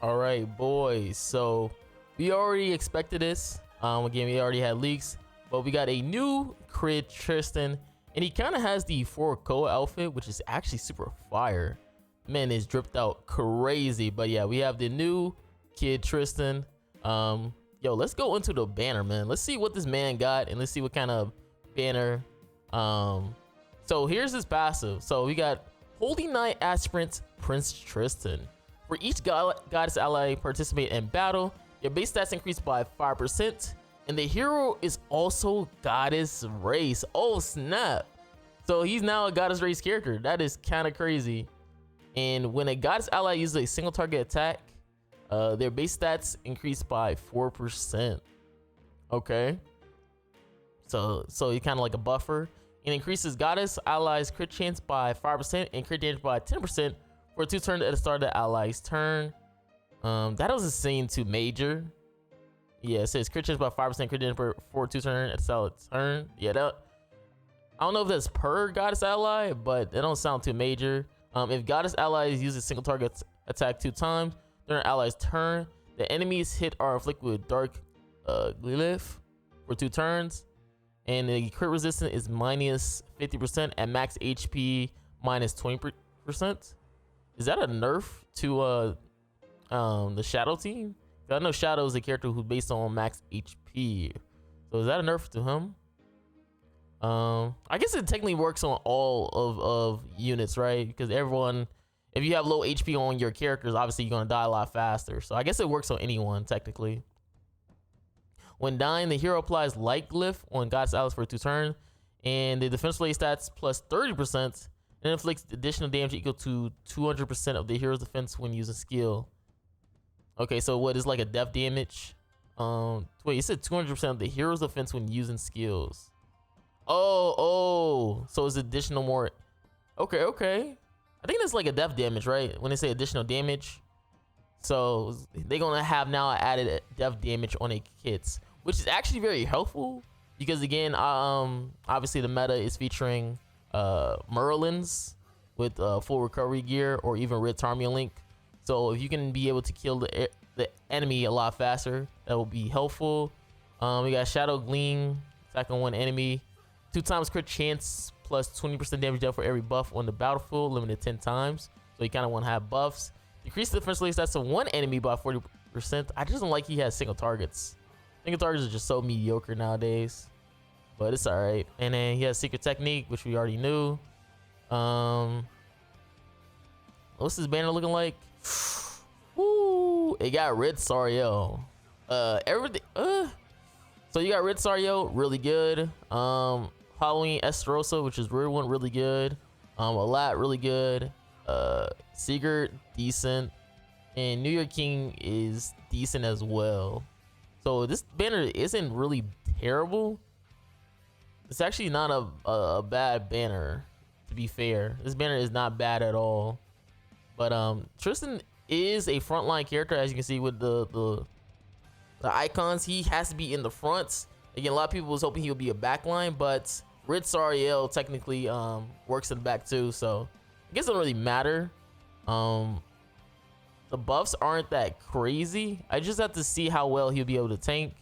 All right, boys. So we already expected this. Again, we already had leaks, but we got a new crit Tristan, and he kind of has the 4 Koa outfit, which is actually super fire. Man, is dripped out crazy. But yeah, we have the new kid Tristan. Yo, let's go into the banner, man. Let's see what this man got, and let's see what kind of banner. So here's his passive. So we got Holy Knight Aspirant Prince Tristan. For each goddess ally participate in battle, your base stats increase by 5%, and the hero is also goddess race. Oh snap! So he's now a goddess race character. That is kind of crazy. And when a goddess ally uses a single target attack, their base stats increase by 4%. Okay. So he's kind of like a buffer. It increases goddess allies crit chance by 5% and crit damage by 10% for 2 turns at the start of the ally's turn. That doesn't seem too major. Yeah, it says crit chance by 5%, crit damage for 2 turns at the start of the turn. Yeah, that, I don't know if that's per goddess ally, but it don't sound too major. If goddess allies use a single target attack 2 times during an ally's turn, the enemies hit are inflicted with dark glyph for 2 turns. And the crit resistance is minus 50% at max HP minus 20%. Is that a nerf to the Shadow team? I know Shadow is a character who's based on max HP. So is that a nerf to him? I guess it technically works on all of units, right? Because everyone, if you have low HP on your characters, obviously you're gonna die a lot faster. So I guess it works on anyone technically. When dying, the hero applies light glyph on goddess allies for 2 turns, and the defense related stats plus 30%, and inflicts additional damage equal to 200% of the hero's defense when using skill. Okay, so what is like a death damage? Wait, you said 200% of the hero's defense when using skills. Oh, so it's additional more. Okay. I think that's like a death damage, right? When they say additional damage. So they're gonna have now added death damage on a kits, which is actually very helpful because again, obviously the meta is featuring Merlins with full recovery gear or even Red Tarmian Link. So if you can be able to kill the enemy a lot faster, that will be helpful. We got Shadow Gleam, attack on one enemy, 2 times crit chance plus 20% damage dealt for every buff on the battlefield, limited 10 times. So you kind of want to have buffs. Decrease the defense stats to 1 enemy by 40%. I just don't like he has single targets. Single targets are just so mediocre nowadays, but it's all right. And then he has secret technique, which we already knew. What's his banner looking like? Woo! It got Red Sariel. Everything. So you got Red Sariel, really good. Halloween Esterosa, which is weird one, really good. A lot, really good. Sigurd, decent, and New York King is decent as well. So this banner isn't really terrible. It's actually not a bad banner, to be fair. This banner is not bad at all. But Tristan is a frontline character, as you can see with the icons. He has to be in the front. Again, a lot of people was hoping he would be a backline, but Red Sariel technically works in the back too, so I guess it don't really matter. The buffs aren't that crazy. I just have to see how well he'll be able to tank.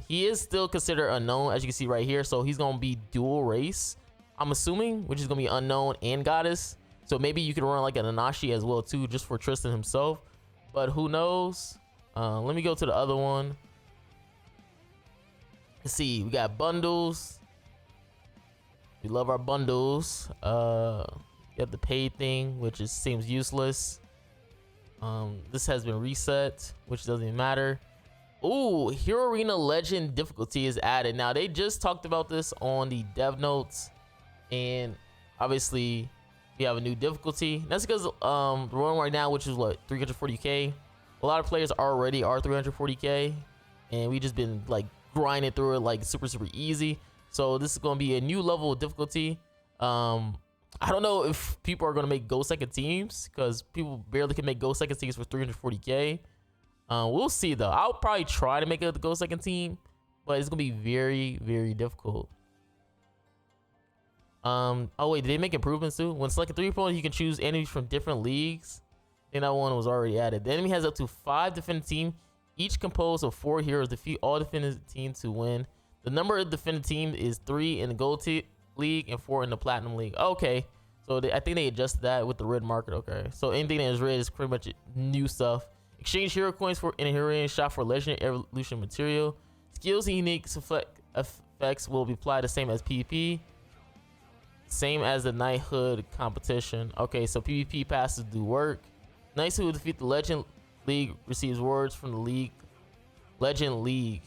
He is still considered unknown, as you can see right here, so he's gonna be dual race, I'm assuming, which is gonna be unknown and goddess. So maybe you could run like an Nanashi as well too, just for Tristan himself, but who knows. Let me go to the other one. Let's see, we got bundles. We love our bundles. You have the paid thing, which seems useless. This has been reset, which doesn't even matter. Ooh, Hero Arena Legend difficulty is added. Now they just talked about this on the dev notes, and obviously we have a new difficulty. That's because the one right now, which is what, 340k. A lot of players already are 340k, and we just been like grinding through it like super easy. So this is gonna be a new level of difficulty. I don't know if people are going to make Go Second teams, because people barely can make Go Second teams for 340k. We'll see though. I'll probably try to make a Go Second team, but it's going to be very difficult. Oh wait, did they make improvements too? When selecting 3 opponents, you can choose enemies from different leagues. think that one was already added. The enemy has up to 5 defending team, each composed of 4 heroes. Defeat all defending team to win. The number of defending team is 3 in the gold league and 4 in the platinum league. Okay, so I think they adjusted that with the red market. Okay, so anything that is red is pretty much new stuff. Exchange hero coins for in a hero shot for legendary evolution material. Skills and unique effects will be applied the same as PvP. Same as the knighthood competition. Okay, so PvP passes do work. Knights who defeat the Legend League receives rewards from the league. Legend League.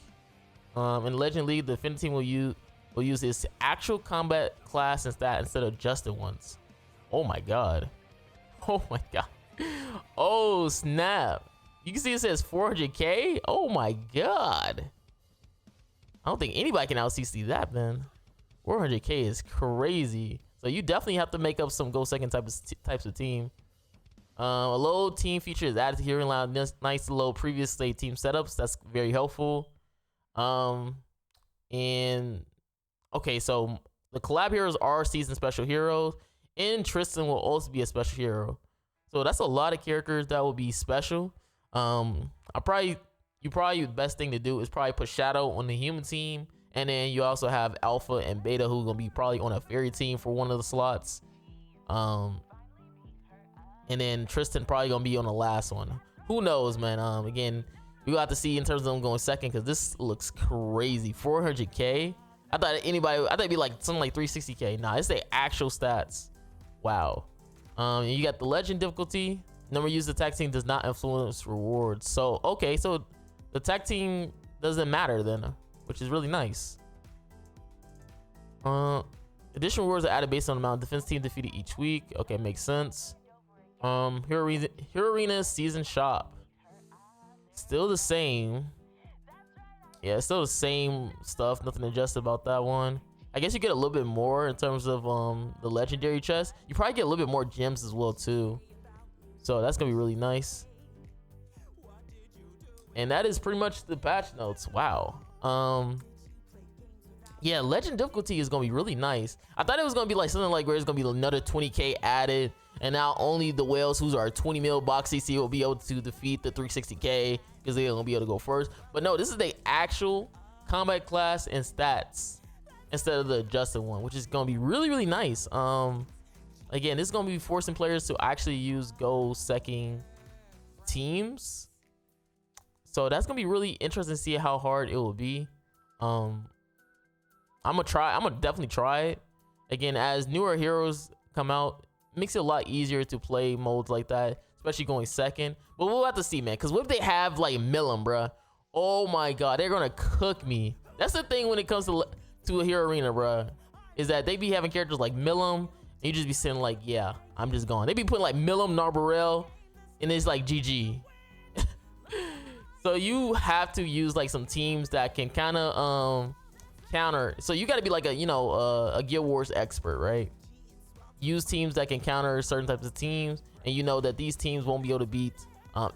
In Legend League, the defending team will use its actual combat class and stat instead of adjusted ones. Oh my god. Oh my god. Oh snap. You can see it says 400k. Oh my god. I don't think anybody can out CC that, man. 400k is crazy. So you definitely have to make up some go second types of team. A low team feature is added here and allowed nice to load previous state team setups. That's very helpful. And okay, so the collab heroes are season special heroes, and Tristan will also be a special hero. So that's a lot of characters that will be special. The best thing to do is probably put Shadow on the human team, and then you also have Alpha and Beta who are gonna be probably on a fairy team for one of the slots. And then Tristan probably gonna be on the last one. Who knows, man? Again, we got to see in terms of them going second, because this looks crazy. 400k. I thought it'd be like something like 360k. Nah, it's the actual stats. Wow. You got the legend difficulty. Number used the tag team does not influence rewards. So okay, so the tag team doesn't matter then, which is really nice. Additional rewards are added based on the amount of defense team defeated each week. Okay, makes sense. Hero Arena season shop. Still the same. Yeah, it's still the same stuff. Nothing adjusted about that one. I guess you get a little bit more in terms of the legendary chest. You probably get a little bit more gems as well too. So that's gonna be really nice. And that is pretty much the patch notes. Wow. Yeah, legend difficulty is gonna be really nice. I thought it was gonna be like something like where it's gonna be another 20k added, and now only the whales who's our 20 mil box CC will be able to defeat the 360k because they're gonna be able to go first. But no, this is the actual combat class and stats instead of the adjusted one, which is gonna be really nice. Again, this is gonna be forcing players to actually use go second teams, so that's gonna be really interesting to see how hard it will be. I'm gonna definitely try it. Again, as newer heroes come out, it makes it a lot easier to play modes like that, especially going second. But we'll have to see, man, because what if they have like Millum, bruh? Oh my god, they're gonna cook me. That's the thing when it comes to a hero arena, bruh, is that they be having characters like Millum, and you just be saying like, yeah, I'm just gone. They be putting like Millum, Narbarel, and it's like GG. So you have to use like some teams that can kind of counter. So you got to be like a Guild Wars expert, right? Use teams that can counter certain types of teams, and you know that these teams won't be able to beat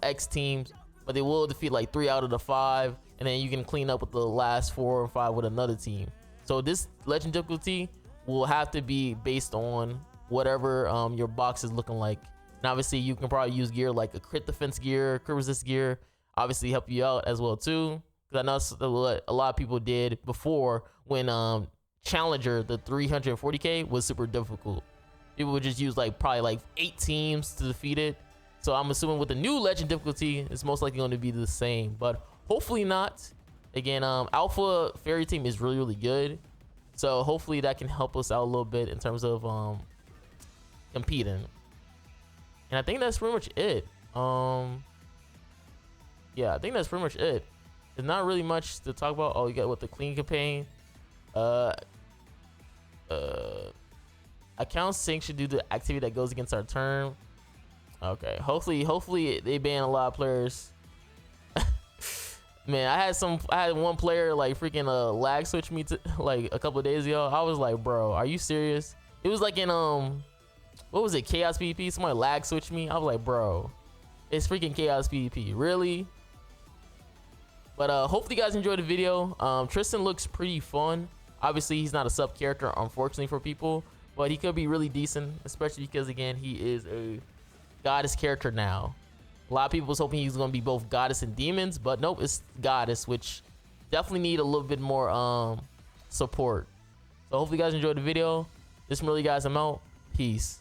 X teams, but they will defeat like 3 out of the 5, and then you can clean up with the last 4 or 5 with another team. So this legend difficulty will have to be based on whatever your box is looking like. And obviously you can probably use gear like a crit defense gear, crit resist gear, obviously help you out as well too, because I know what a lot of people did before when Challenger, the 340k, was super difficult. People would just use like probably like 8 teams to defeat it. So I'm assuming with the new legend difficulty, it's most likely going to be the same, but hopefully not. Again, Alpha Fairy team is really good, so hopefully that can help us out a little bit in terms of competing. And I think that's pretty much it. Yeah, I think that's pretty much it. There's not really much to talk about. Oh, you got what, the clean campaign. Account sync should do the activity that goes against our turn. Okay, hopefully they ban a lot of players. Man, I had one player like freaking lag switch me to like a couple of days ago. I was like, bro, are you serious? It was like in what was it, Chaos PvP? Somebody lag switched me. I was like, bro, it's freaking Chaos PvP, really? But hopefully you guys enjoyed the video. Tristan looks pretty fun. Obviously he's not a sub character, unfortunately for people, but he could be really decent, especially because again he is a goddess character now. A lot of people was hoping he's gonna be both goddess and demons, but nope, it's goddess, which definitely need a little bit more support. So hopefully you guys enjoyed the video. This is Marilli, guys. I'm out. Peace.